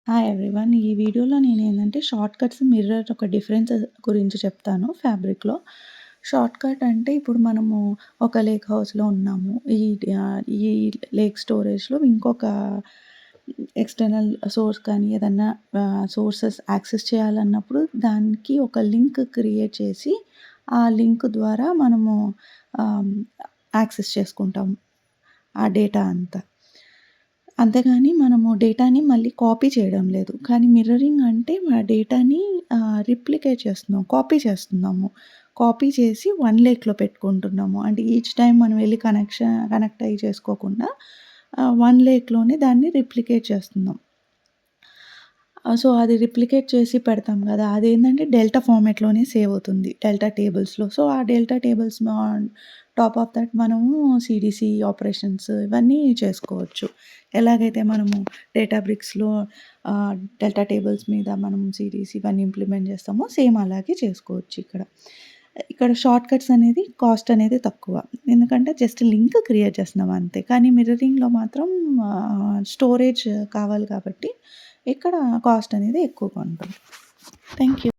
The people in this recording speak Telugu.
Hi everyone. ఈ వీడియోలో నేనేందంటే షార్ట్‌కట్స్, మిర్రర్ ఒక డిఫరెన్స్ గురించి చెప్తాను ఫ్యాబ్రిక్‌లో. షార్ట్‌కట్ అంటే ఇప్పుడు మనము ఒక లేక్ హౌస్‌లో ఉన్నాము. ఈ లేక్ స్టోరేజ్‌లో ఇంకొక ఎక్స్‌టర్నల్ సోర్స్ కానీ ఏదన్నా సోర్సెస్ యాక్సెస్ చేయాలన్నప్పుడు దానికి ఒక లింక్ క్రియేట్ చేసి, ఆ లింక్ ద్వారా మనము ఆహ్, యాక్సెస్ చేసుకుంటాం ఆ డేటా అంతా. అంతేగాని మనము డేటాని మళ్ళీ కాపీ చేయడం లేదు. కానీ మిర్రరింగ్ అంటే మన డేటాని రిప్లికేట్ చేస్తున్నాం. కాపీ చేస్తున్నాము. కాపీ చేసి వన్ లేక్‌లో పెట్టుకుంటున్నాము. అంటే ఈచ్ టైమ్ మనం వెళ్లి కనెక్ట్ అయ్యి చేసుకోకుండా వన్ లేక్‌లోనే దాన్ని రిప్లికేట్ చేస్తున్నాం. సో, అది రిప్లికేట్ చేసి పెడతాం గదా! అదేంటంటే డెల్టా ఫార్మాట్‌లోనే సేవ్ అవుతుంది. డెల్టా టేబుల్స్‌లో. సో, ఆ delta tables top of that మనము సీడీసీ ఆపరేషన్స్ ఇవన్నీ చేసుకోవచ్చు. ఎలాగైతే మనము డేటాబ్రిక్స్‌లో డెల్టా టేబుల్స్ మీద మనం సీడీసీ ఇవన్నీ ఇంప్లిమెంట్ చేస్తామో సేమ్ అలాగే చేసుకోవచ్చు ఇక్కడ. ఇక్కడ షార్ట్‌కట్స్ అనేది కాస్ట్ అనేది తక్కువ. ఎందుకంటే జస్ట్ లింక్ క్రియేట్ చేస్తున్నాం అంతే. కానీ మిర్రరింగ్‌లో మాత్రం స్టోరేజ్ కావాలి కాబట్టి ఇక్కడ కాస్ట్ అనేది ఎక్కువగా ఉంటుంది. Thank you.